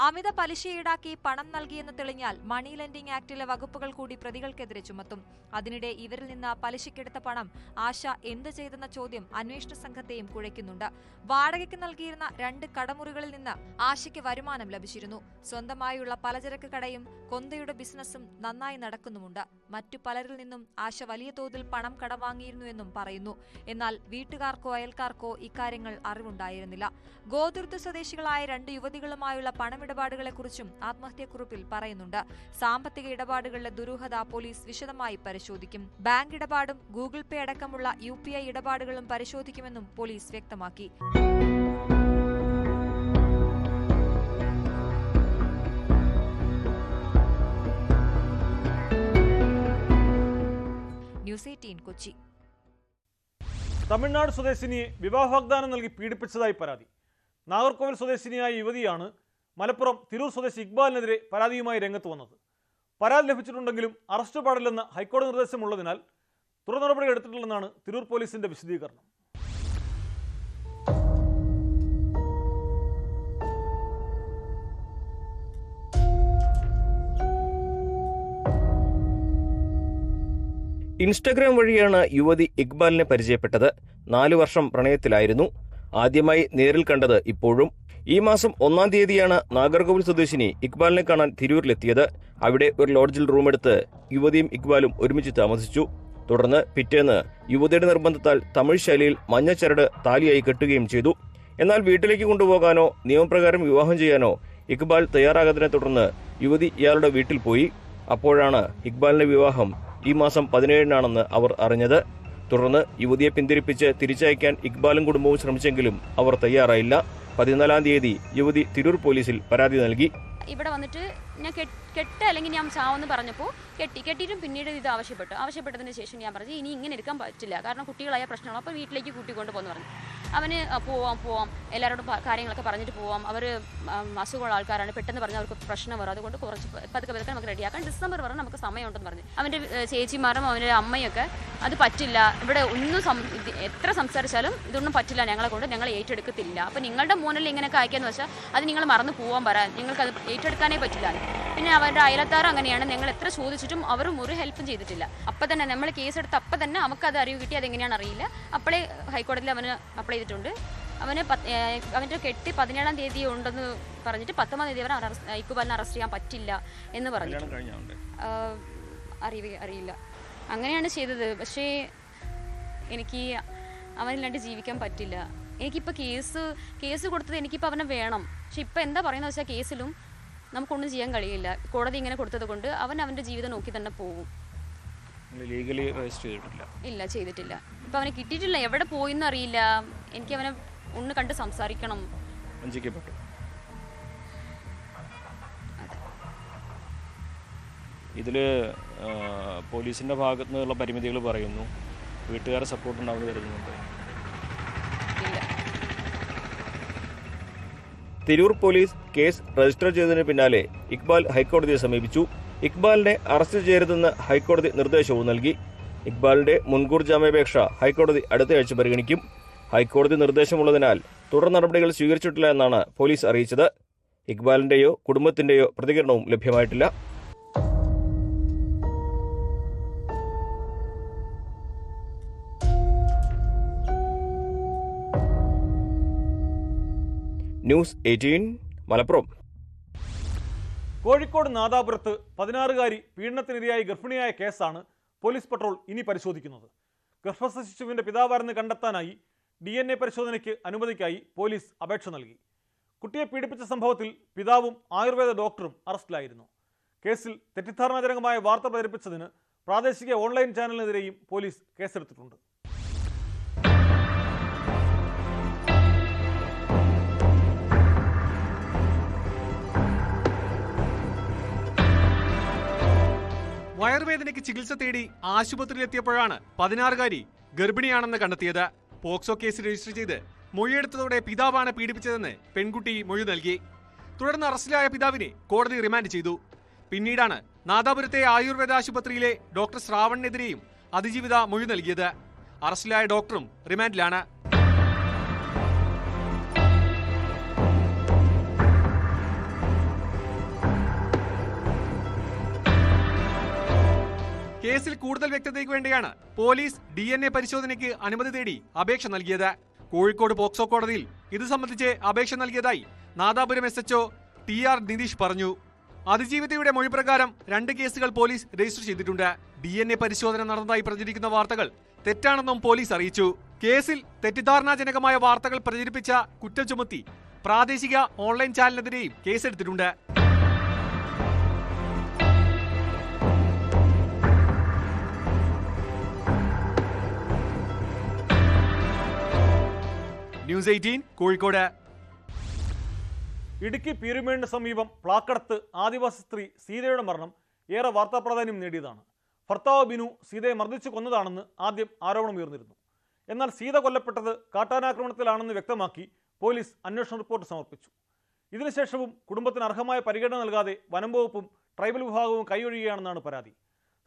അമിത പലിശ ഈടാക്കി പണം നൽകിയെന്ന് തെളിഞ്ഞാൽ മണി ലെൻഡിംഗ് ആക്ടിലെ വകുപ്പുകൾ കൂടി പ്രതികൾക്കെതിരെ ചുമത്തും. അതിനിടെ ഇവരിൽ നിന്ന് പലിശയ്ക്കെടുത്ത പണം ആശ എന്ത് ചെയ്തെന്ന ചോദ്യം അന്വേഷണ സംഘത്തെയും കുഴയ്ക്കുന്നുണ്ട്. വാടകയ്ക്ക് നൽകിയിരുന്ന 2 കടമുറികളിൽ നിന്ന് ആശയ്ക്ക് വരുമാനം ലഭിച്ചിരുന്നു. സ്വന്തമായുള്ള പലചരക്ക് കടയും കൊന്തയുടെ ബിസിനസ്സും നന്നായി നടക്കുന്നുമുണ്ട്. മറ്റു പലരിൽ നിന്നും ആശ വലിയ തോതിൽ പണം കടം വാങ്ങിയിരുന്നുവെന്നും പറയുന്നു. എന്നാൽ വീട്ടുകാർക്കോ അയൽക്കാർക്കോ ഇക്കാര്യങ്ങൾ അറിവുണ്ടായിരുന്നില്ല. ഗോതുർത്ത് സ്വദേശികളായ 2 യുവതികളുമായുള്ള പണമിടപാടുകളെക്കുറിച്ചും ആത്മഹത്യാക്കുറിപ്പിൽ പറയുന്നുണ്ട്. സാമ്പത്തിക ഇടപാടുകളിലെ ദുരൂഹത പോലീസ് വിശദമായി പരിശോധിക്കും. ബാങ്ക് ഇടപാടും ഗൂഗിൾ പേ അടക്കമുള്ള UPI ഇടപാടുകളും പരിശോധിക്കുമെന്നും പോലീസ് വ്യക്തമാക്കി. ന്യൂസ് 18 കൊച്ചി. തമിഴ്നാട് സ്വദേശിനിയെ വിവാഹ വാഗ്ദാനം നൽകി പീഡിപ്പിച്ചതായി പരാതി. നാഗർകോവിൽ സ്വദേശിനിയായ യുവതിയാണ് മലപ്പുറം തിരൂർ സ്വദേശി ഇക്ബാലിനെതിരെ പരാതിയുമായി രംഗത്ത് വന്നത്. പരാതി ലഭിച്ചിട്ടുണ്ടെങ്കിലും അറസ്റ്റ് പാടില്ലെന്ന ഹൈക്കോടതി നിർദ്ദേശമുള്ളതിനാൽ തുടർ നടപടികൾ എടുത്തിട്ടില്ലെന്നാണ് തിരൂർ പോലീസിന്റെ വിശദീകരണം. ഇൻസ്റ്റഗ്രാം വഴിയാണ് യുവതി ഇക്ബാലിനെ പരിചയപ്പെട്ടത്. 4 വർഷം പ്രണയത്തിലായിരുന്നു. ആദ്യമായി നേരിൽ കണ്ടത് ഇപ്പോഴും. ഈ മാസം 1-ാം തീയതിയാണ് നാഗർകോവിൽ സ്വദേശിനി ഇക്ബാലിനെ കാണാൻ തിരൂരിലെത്തിയത്. അവിടെ ഒരു ലോഡ്ജിൽ റൂമെടുത്ത് യുവതിയും ഇക്ബാലും ഒരുമിച്ച് താമസിച്ചു. തുടർന്ന് പിറ്റേന്ന് യുവതിയുടെ നിർബന്ധത്താൽ തമിഴ് ശൈലിയിൽ മഞ്ഞച്ചരട് താലിയായി കെട്ടുകയും ചെയ്തു. എന്നാൽ വീട്ടിലേക്ക് കൊണ്ടുപോകാനോ നിയമപ്രകാരം വിവാഹം ചെയ്യാനോ ഇക്ബാൽ തയ്യാറാകാത്തതിനെ തുടർന്ന് യുവതി ഇയാളുടെ വീട്ടിൽ പോയി. അപ്പോഴാണ് ഇക്ബാലിന്റെ വിവാഹം ഈ മാസം 17-നാണെന്ന് അവർ അറിഞ്ഞത്. തുടർന്ന് യുവതിയെ പിന്തിരിപ്പിച്ച് തിരിച്ചയക്കാൻ ഇക്ബാലും കുടുംബവും ശ്രമിച്ചെങ്കിലും അവർ തയ്യാറായില്ല. 14-ാം തീയതി യുവതി തിരൂർ പോലീസിൽ പരാതി നൽകി. ഇവിടെ വന്നിട്ട് ഞാൻ അല്ലെങ്കിൽ ഞാൻ ചാവെന്ന് പറഞ്ഞപ്പോൾ കെട്ടിയിട്ടും പിന്നീട് ഇത് ആവശ്യപ്പെട്ടതിന് ശേഷം ഞാൻ പറഞ്ഞു ഇനി ഇങ്ങനെ എടുക്കാൻ പറ്റില്ല, കാരണം കുട്ടികളായ പ്രശ്നങ്ങൾ. അപ്പോൾ വീട്ടിലേക്ക് കൂട്ടിക്കൊണ്ട് പോകുന്നു പറഞ്ഞു. അവന് പോവാം എല്ലാവരോടും കാര്യങ്ങളൊക്കെ പറഞ്ഞിട്ട് പോവാം, അവർ അസുഖമുള്ള ആൾക്കാരാണ്, പെട്ടെന്ന് പറഞ്ഞാൽ അവർക്ക് പ്രശ്നം വരും, അതുകൊണ്ട് കുറച്ച് പതുക്കെ നമുക്ക് റെഡിയാക്കാം, ഡിസംബർ വരെ നമുക്ക് സമയമുണ്ടെന്ന് പറഞ്ഞു. അവൻ്റെ ചേച്ചിമാരും അവൻ്റെ അമ്മയൊക്കെ അത് പറ്റില്ല, ഇവിടെ ഒന്നും എത്ര സംസാരിച്ചാലും ഇതൊന്നും പറ്റില്ല, ഞങ്ങളെ കൊണ്ട് ഞങ്ങൾ ഏറ്റെടുക്കത്തില്ല, അപ്പോൾ നിങ്ങളുടെ മോനിൽ ഇങ്ങനെയൊക്കെ അയക്കാന്ന് വെച്ചാൽ അത് നിങ്ങൾ മറന്നു പോകാൻ പറയാൻ, നിങ്ങൾക്കത് ഏറ്റെടുക്കാനേ പറ്റില്ല. പിന്നെ അവരുടെ അയലത്താർ അങ്ങനെയാണ്, ഞങ്ങൾ എത്ര ചോദിച്ചിട്ടും അവരും ഒരു ഹെൽപ്പും ചെയ്തിട്ടില്ല. അപ്പം തന്നെ നമ്മൾ കേസെടുത്ത് അപ്പം തന്നെ നമുക്കത് അറിവ് കിട്ടി, അതെങ്ങനെയാണെന്ന് അറിയില്ല. അപ്പോഴേ ഹൈക്കോടതിയിൽ അവന് അപ്ലൈ ചെയ്തിട്ടുണ്ട്. അവൻ്റെ കെട്ടി 17-ാം തീയതി ഉണ്ടെന്ന് പറഞ്ഞിട്ട് 19-ാം തീയതി അവരെ ഇക്ബാലിനെ അറസ്റ്റ് ചെയ്യാൻ പറ്റില്ല എന്ന് പറഞ്ഞു. അറിയില്ല, അങ്ങനെയാണ് ചെയ്തത്. പക്ഷേ എനിക്ക് അവനില്ലാണ്ട് ജീവിക്കാൻ പറ്റില്ല. എനിക്കിപ്പോൾ കേസ് കൊടുത്തത് എനിക്കിപ്പോൾ അവനെ വേണം. പക്ഷെ ഇപ്പം എന്താ പറയുന്നത് വെച്ചാൽ കേസിലും നമുക്കൊന്നും ചെയ്യാൻ കഴിയില്ല. കോടതി ഇങ്ങനെ കൊടുത്തത് കൊണ്ട് അവൻ്റെ ജീവിതം നോക്കി തന്നെ പോകും. ലീഗലി രജിസ്റ്റർ ചെയ്തിട്ടില്ല? ഇല്ല, ചെയ്തിട്ടില്ല. ഇപ്പം അവനെ കിട്ടിയിട്ടില്ല, എവിടെ പോയിന്ന് അറിയില്ല. എനിക്ക് അവനെ ഒന്ന് കണ്ട് സംസാരിക്കണം. വഞ്ചിക്കപ്പെട്ടു. ഇതിൽ പോലീസിൻ്റെ ഭാഗത്തു നിന്നുള്ള പരിമിതികൾ പറയുന്നു, വീട്ടുകാരെ സപ്പോർട്ട് ഉണ്ടാവുമെന്ന് കരുതുന്നുണ്ട്? തിരൂർ പോലീസ് കേസ് രജിസ്റ്റർ ചെയ്തതിന് പിന്നാലെ ഇക്ബാൽ ഹൈക്കോടതിയെ സമീപിച്ചു. ഇക്ബാലിനെ അറസ്റ്റ് ചെയ്യരുതെന്ന് ഹൈക്കോടതി നിർദ്ദേശവും നൽകി. ഇക്ബാലിന്റെ മുൻകൂർ ജാമ്യാപേക്ഷ ഹൈക്കോടതി അടുത്തയാഴ്ച പരിഗണിക്കും. ഹൈക്കോടതി നിർദ്ദേശമുള്ളതിനാൽ തുടർ നടപടികൾ സ്വീകരിച്ചിട്ടില്ല എന്നാണ് പോലീസ് അറിയിച്ചത്. ഇക്ബാലിന്റെയോ കുടുംബത്തിന്റെയോ പ്രതികരണവും ലഭ്യമായിട്ടില്ല. ന്യൂസ് 18 മലപ്പുറം. കോഴിക്കോട് നാദാപുരത്ത് 16-കാരി പീഡനത്തിനിരയായി ഗർഭിണിയായ കേസാണ് പോലീസ് പട്രോൾ ഇനി പരിശോധിക്കുന്നത്. ഗർഭസ്ഥ ശിശുവിൻ്റെ പിതാവാരെന്ന് കണ്ടെത്താനായി DNA പരിശോധനയ്ക്ക് അനുമതിക്കായി പോലീസ് അപേക്ഷ നൽകി. കുട്ടിയെ പീഡിപ്പിച്ച സംഭവത്തിൽ പിതാവും ആയുർവേദ ഡോക്ടറും അറസ്റ്റിലായിരുന്നു. കേസിൽ തെറ്റിദ്ധാരണാജനകമായ വാർത്ത പ്രചരിപ്പിച്ചതിന് പ്രാദേശിക ഓൺലൈൻ ചാനലിനെതിരെയും പോലീസ് കേസെടുത്തിട്ടുണ്ട്. വയറുവേദനയ്ക്ക് ചികിത്സ തേടി ആശുപത്രിയിലെത്തിയപ്പോഴാണ് 16-കാരി ഗർഭിണിയാണെന്ന് കണ്ടെത്തിയത്. പോക്സോ കേസ് രജിസ്റ്റർ ചെയ്ത് മൊഴിയെടുത്തതോടെ പിതാവാണ് പീഡിപ്പിച്ചതെന്ന് പെൺകുട്ടി മൊഴി നൽകി. തുടർന്ന് അറസ്റ്റിലായ പിതാവിനെ കോടതി റിമാൻഡ് ചെയ്തു. പിന്നീടാണ് നാദാപുരത്തെ ആയുർവേദ ആശുപത്രിയിലെ ഡോക്ടർ ശ്രാവണിനെതിരെയും അതിജീവിത മൊഴി നൽകിയത്. അറസ്റ്റിലായ ഡോക്ടറും റിമാൻഡിലാണ്. കേസിൽ കൂടുതൽ വ്യക്തതയ്ക്ക് വേണ്ടിയാണ് പോലീസ് DNA പരിശോധനയ്ക്ക് അനുമതി തേടി അപേക്ഷ നൽകിയത്. കോഴിക്കോട് പോക്സോ കോടതിയിൽ ഇത് സംബന്ധിച്ച് അപേക്ഷ നൽകിയതായി നാദാപുരം SHO TR നിതീഷ് പറഞ്ഞു. അതിജീവിതയുടെ മൊഴി പ്രകാരം 2 കേസുകൾ പോലീസ് രജിസ്റ്റർ ചെയ്തിട്ടുണ്ട്. DNA പരിശോധന നടന്നതായി പ്രചരിക്കുന്ന വാർത്തകൾ തെറ്റാണെന്നും പോലീസ് അറിയിച്ചു. കേസിൽ തെറ്റിദ്ധാരണാജനകമായ വാർത്തകൾ പ്രചരിപ്പിച്ച കുറ്റം ചുമത്തി പ്രാദേശിക ഓൺലൈൻ ചാനലിനെതിരെയും കേസെടുത്തിട്ടുണ്ട്. ന്യൂസ് 18 കോഴിക്കോട്. ഇടുക്കി പീരുമേടിന് സമീപം പ്ലാക്കടത്ത് ആദിവാസി സ്ത്രീ സീതയുടെ മരണം ഏറെ വാർത്താ പ്രാധാന്യം നേടിയതാണ്. ഭർത്താവ് ബിനു സീതയെ മർദ്ദിച്ചു കൊന്നതാണെന്ന് ആദ്യം ആരോപണമുയർന്നിരുന്നു. എന്നാൽ സീത കൊല്ലപ്പെട്ടത് കാട്ടാനാക്രമണത്തിലാണെന്ന് വ്യക്തമാക്കി പോലീസ് അന്വേഷണ റിപ്പോർട്ട് സമർപ്പിച്ചു. ഇതിനുശേഷവും കുടുംബത്തിന് അർഹമായ പരിഗണന നൽകാതെ വനം വകുപ്പും ട്രൈബൽ വിഭാഗവും കൈയൊഴിയുകയാണെന്നാണ് പരാതി.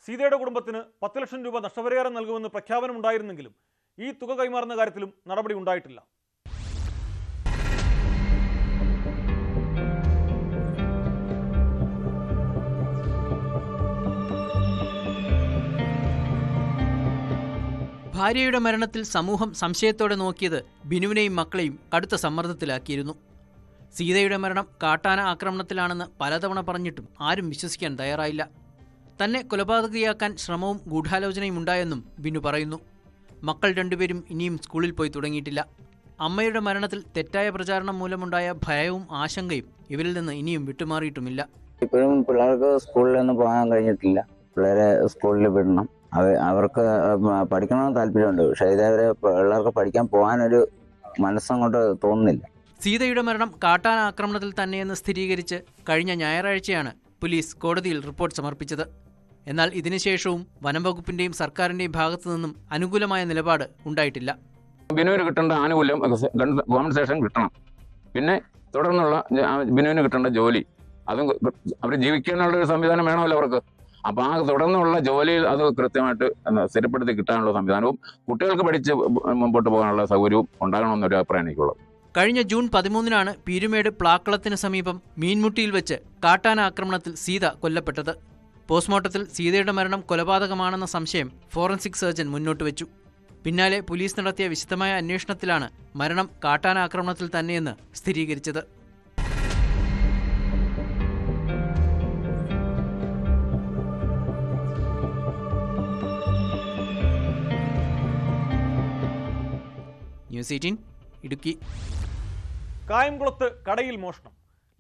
സീതയുടെ കുടുംബത്തിന് 10 ലക്ഷം രൂപ നഷ്ടപരിഹാരം നൽകുമെന്ന് പ്രഖ്യാപനമുണ്ടായിരുന്നെങ്കിലും ഈ തുക കൈമാറുന്ന കാര്യത്തിലും നടപടി ഉണ്ടായിട്ടില്ല. ഭാര്യയുടെ മരണത്തിൽ സമൂഹം സംശയത്തോടെ നോക്കിയത് ബിനുവിനെയും മക്കളെയും കടുത്ത സമ്മർദ്ദത്തിലാക്കിയിരുന്നു. സീതയുടെ മരണം കാട്ടാന ആക്രമണത്തിലാണെന്ന് പലതവണ പറഞ്ഞിട്ടും ആരും വിശ്വസിക്കാൻ തയ്യാറായില്ല. തന്നെ കൊലപാതകയാക്കാൻ ശ്രമവും ഗൂഢാലോചനയും ഉണ്ടായെന്നും ബിനു പറയുന്നു. മക്കൾ 2 പേരും ഇനിയും സ്കൂളിൽ പോയി തുടങ്ങിയിട്ടില്ല. അമ്മയുടെ മരണത്തിൽ തെറ്റായ പ്രചാരണം മൂലമുണ്ടായ ഭയവും ആശങ്കയും ഇവരിൽ നിന്ന് ഇനിയും വിട്ടുമാറിയിട്ടുമില്ല. ഇപ്പോഴും പിള്ളേർക്ക് സ്കൂളിലൊന്നും പോകാൻ കഴിഞ്ഞിട്ടില്ല. പിള്ളേരെ സ്കൂളിൽ വിടണം. അവർക്ക് പഠിക്കണമെന്ന് താല്പര്യമുണ്ട്. പക്ഷേ ഇതേവരെ പിള്ളേർക്ക് പഠിക്കാൻ പോകാനൊരു മനസ്സങ്ങോട്ട് തോന്നുന്നില്ല. സീതയുടെ മരണം കാട്ടാന ആക്രമണത്തിൽ തന്നെയെന്ന് സ്ഥിരീകരിച്ച് കഴിഞ്ഞ ഞായറാഴ്ചയാണ് പോലീസ് കോടതിയിൽ റിപ്പോർട്ട് സമർപ്പിച്ചത്. എന്നാൽ ഇതിനുശേഷവും വനംവകുപ്പിന്റെയും സർക്കാരിന്റെയും ഭാഗത്തു നിന്നും അനുകൂലമായ നിലപാട് ഉണ്ടായിട്ടില്ല. ബിനുവിന് കിട്ടേണ്ട ആനുകൂല്യം കോമ്പൻസേഷൻ കിട്ടണം. പിന്നെ തുടർന്നുള്ള ബിനുവിന് കിട്ടേണ്ട ജോലി അതും അവർ ജീവിക്കാനുള്ള ഒരു സംവിധാനം വേണമല്ലോ അവർക്ക്. അപ്പോൾ ആ തുടർന്നുള്ള ജോലിയിൽ അത് കൃത്യമായിട്ട് സ്ഥിരപ്പെടുത്തി കിട്ടാനുള്ള സംവിധാനവും കുട്ടികൾക്ക് പഠിച്ച് മുമ്പോട്ട് പോകാനുള്ള സൗകര്യവും ഉണ്ടാകണമെന്നൊരു അഭിപ്രായം എനിക്കുള്ളത്. കഴിഞ്ഞ ജൂൺ 13-നാണ് പീരുമേട് പ്ലാക്കളത്തിന് സമീപം മീൻമുട്ടിയിൽ വെച്ച് കാട്ടാന ആക്രമണത്തിൽ സീത കൊല്ലപ്പെട്ടത്. പോസ്റ്റ്മോർട്ടത്തിൽ സീതയുടെ മരണം കൊലപാതകമാണെന്ന സംശയം ഫോറൻസിക് സർജൻ മുന്നോട്ട് വെച്ചു. പിന്നാലെ പോലീസ് നടത്തിയ വിശദമായ അന്വേഷണത്തിലാണ് മരണം കാട്ടാന ആക്രമണത്തിൽ തന്നെയെന്ന് സ്ഥിരീകരിച്ചത്. ന്യൂസ് 18 ഇടുക്കി. കായംകുളത്ത് കടയിൽ മോഷണം.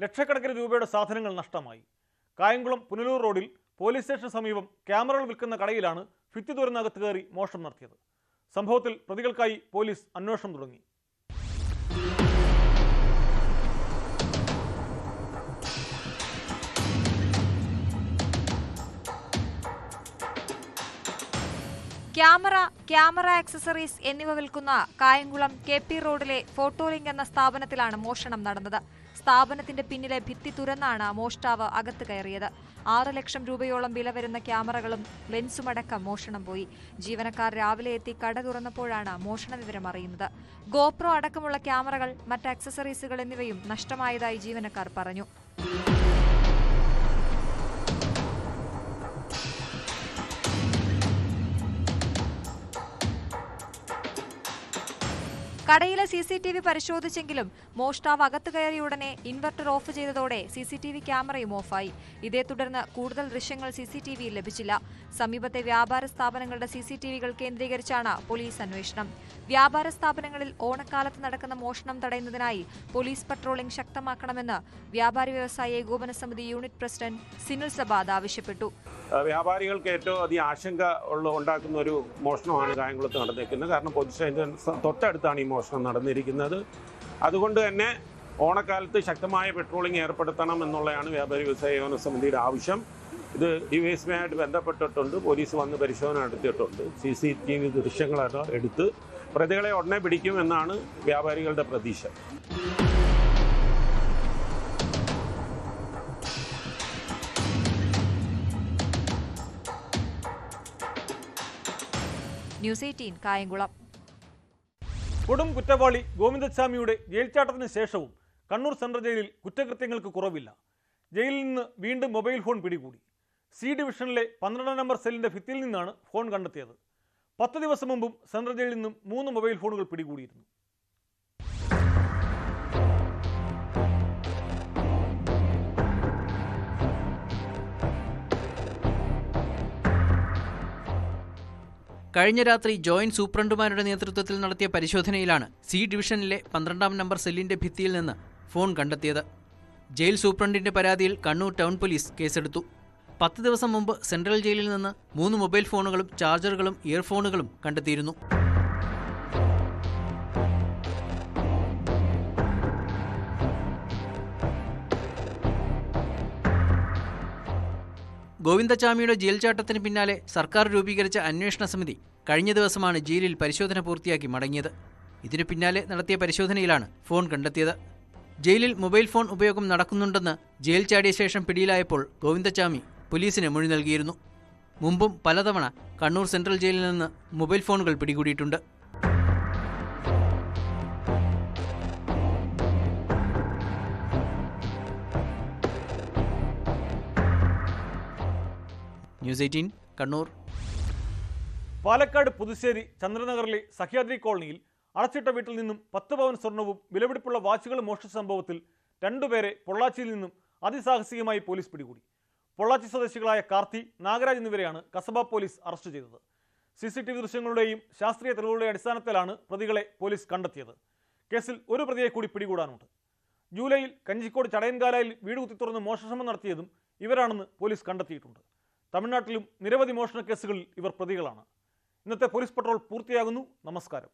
ലക്ഷക്കണക്കിന് രൂപയുടെ സാധനങ്ങൾ നഷ്ടമായി. കായംകുളം പുനലൂർ റോഡിൽ പോലീസ് സ്റ്റേഷന് സമീപം ക്യാമറകൾ വിൽക്കുന്ന കടയിലാണ് ഭിത്തി തുരന്നകത്ത് കയറി മോഷണം നടത്തിയത്. സംഭവത്തിൽ പ്രതികൾക്കായി പോലീസ് അന്വേഷണം തുടങ്ങി. ക്യാമറ ആക്സസറീസ് എന്നിവ വിൽക്കുന്ന കായംകുളം KP റോഡിലെ ഫോട്ടോലിങ്ക് എന്ന സ്ഥാപനത്തിലാണ് മോഷണം നടന്നത്. സ്ഥാപനത്തിന്റെ പിന്നിലെ ഭിത്തി തുരന്നാണ് മോഷ്ടാവ് അകത്ത് കയറിയത്. 6 ലക്ഷം രൂപയോളം വില വരുന്ന ക്യാമറകളും ലെൻസുമടക്കം മോഷണം പോയി. ജീവനക്കാർ രാവിലെ എത്തി കട തുറന്നപ്പോഴാണ് മോഷണ വിവരം അറിയുന്നത്. ഗോപ്രോ അടക്കമുള്ള ക്യാമറകൾ, മറ്റ് ആക്സസറീസുകൾ എന്നിവയും നഷ്ടമായതായി ജീവനക്കാർ പറഞ്ഞു. കടയിലെ CCTV പരിശോധിച്ചെങ്കിലും മോഷ്ടാവ് അകത്ത് കയറിയ ഉടനെ ഇൻവെർട്ടർ ഓഫ് ചെയ്തതോടെ CCTV ക്യാമറയും ഓഫായി. ഇതേ തുടർന്ന് കൂടുതൽ ദൃശ്യങ്ങൾ CCTVയിൽ ലഭിച്ചില്ല. സമീപത്തെ വ്യാപാര സ്ഥാപനങ്ങളുടെ CCTVകൾ കേന്ദ്രീകരിച്ചാണ് പോലീസ് അന്വേഷണം. വ്യാപാര സ്ഥാപനങ്ങളിൽ ഓണക്കാലത്ത് നടക്കുന്ന മോഷണം തടയുന്നതിനായി പോലീസ് പട്രോളിംഗ് ശക്തമാക്കണമെന്ന് വ്യാപാരി വ്യവസായ ഏകോപന സമിതി യൂണിറ്റ് പ്രസിഡന്റ് സിനിൽ സബാദ് ആവശ്യപ്പെട്ടു. വ്യാപാരികൾക്ക് ഏറ്റവും അധികം ആശങ്ക ഉണ്ടാക്കുന്ന ഒരു മോഷണമാണ് കായംകുളത്ത് നടന്നിരിക്കുന്നത്. കാരണം പോലീസ് സ്റ്റേഷൻ തൊട്ടടുത്താണ് ഈ മോഷണം നടന്നിരിക്കുന്നത്. അതുകൊണ്ട് തന്നെ ഓണക്കാലത്ത് ശക്തമായ പെട്രോളിംഗ് ഏർപ്പെടുത്തണം എന്നുള്ളതാണ് വ്യാപാരി വ്യവസായ ഏകോപന സമിതിയുടെ ആവശ്യം. ഇത് ഡിവൈഎസ്പിയുമായിട്ട് ബന്ധപ്പെട്ടിട്ടുണ്ട്. പോലീസ് വന്ന് പരിശോധന നടത്തിയിട്ടുണ്ട്. CCTV ദൃശ്യങ്ങളൊക്കെ എടുത്ത് പ്രതികളെ ഉടനെ പിടിക്കുമെന്നാണ് വ്യാപാരികളുടെ പ്രതീക്ഷ. ന്യൂസ് 18 കായംകുളം. കൊടും കുറ്റവാളി ഗോവിന്ദസ്വാമിയുടെ ജയിൽ ചാട്ടത്തിന് ശേഷവും കണ്ണൂർ സെൻട്രൽ ജയിലിൽ കുറ്റകൃത്യങ്ങൾക്ക് കുറവില്ല. ജയിലിൽ നിന്ന് വീണ്ടും മൊബൈൽ ഫോൺ പിടികൂടി. C ഡിവിഷനിലെ 12 നമ്പർ സെല്ലിന്റെ ഭിത്തിയിൽ നിന്നാണ് ഫോൺ കണ്ടെത്തിയത്. 10 ദിവസം മുമ്പും സെൻട്രൽ ജയിലിൽ നിന്നും 3 മൊബൈൽ ഫോണുകൾ പിടികൂടിയിരുന്നു. കഴിഞ്ഞ രാത്രി ജോയിന്റ് സൂപ്രണ്ടുമാരുടെ നേതൃത്വത്തിൽ നടത്തിയ പരിശോധനയിലാണ് C ഡിവിഷനിലെ 12 നമ്പർ സെല്ലിന്റെ ഭിത്തിയിൽ നിന്ന് ഫോൺ കണ്ടെത്തിയത്. ജയിൽ സൂപ്രണ്ടിന്റെ പരാതിയിൽ കണ്ണൂർ ടൗൺ പോലീസ് കേസെടുത്തു. 10 ദിവസം മുമ്പ് സെൻട്രൽ ജയിലിൽ നിന്ന് 3 മൊബൈൽ ഫോണുകളും ചാർജറുകളും ഇയർഫോണുകളും കണ്ടെത്തിയിരുന്നു. ഗോവിന്ദസ്വാമിയുടെ ജയിൽ ചാട്ടത്തിന് പിന്നാലെ സർക്കാർ രൂപീകരിച്ച അന്വേഷണ സമിതി കഴിഞ്ഞ ദിവസമാണ് ജയിലിൽ പരിശോധന പൂർത്തിയാക്കി മടങ്ങിയത്. ഇതിനു പിന്നാലെ നടത്തിയ പരിശോധനയിലാണ് ഫോൺ കണ്ടെത്തിയത്. ജയിലിൽ മൊബൈൽ ഫോൺ ഉപയോഗം നടക്കുന്നുണ്ടെന്ന് ജയിൽ ചാടിയ ശേഷം പിടിയിലായപ്പോൾ ഗോവിന്ദസ്വാമി പോലീസിന് മൊഴി നൽകിയിരുന്നു. മുമ്പും പലതവണ കണ്ണൂർ സെൻട്രൽ ജയിലിൽ നിന്ന് മൊബൈൽ ഫോണുകൾ പിടികൂടിയിട്ടുണ്ട്. ന്യൂസ് 18 കണ്ണൂർ. പാലക്കാട് പുതുശ്ശേരി ചന്ദ്രനഗറിലെ സഹ്യാദ്രി കോളനിയിൽ അടച്ചിട്ട വീട്ടിൽ നിന്നും 10 പവൻ സ്വർണവും വിലപിടിപ്പുള്ള വാച്ചുകളും മോഷ്ടിച്ച സംഭവത്തിൽ 2 പേരെ പൊള്ളാച്ചിയിൽ നിന്നും അതിസാഹസികമായി പോലീസ് പിടികൂടി. പൊള്ളാച്ചി സ്വദേശികളായ കാർത്തി, നാഗരാജ് എന്നിവരെയാണ് കസബ പോലീസ് അറസ്റ്റ് ചെയ്തത്. CCTV ദൃശ്യങ്ങളുടെയും ശാസ്ത്രീയ തെളിവുകളുടെയും അടിസ്ഥാനത്തിലാണ് പ്രതികളെ പോലീസ് കണ്ടെത്തിയത്. കേസിൽ ഒരു പ്രതിയെ കൂടി പിടികൂടാനുണ്ട്. ജൂലൈയിൽ കഞ്ചിക്കോട് ചടയൻകാലയിൽ വീട് കുത്തിത്തുറന്ന് മോഷണശ്രമം നടത്തിയതും ഇവരാണെന്ന് പോലീസ് കണ്ടെത്തിയിട്ടുണ്ട്. തമിഴ്നാട്ടിലും നിരവധി മോഷണ കേസുകളിൽ ഇവർ പ്രതികളാണ്. ഇന്നത്തെ പോലീസ് പട്രോൾ പൂർത്തിയാകുന്നു. നമസ്കാരം.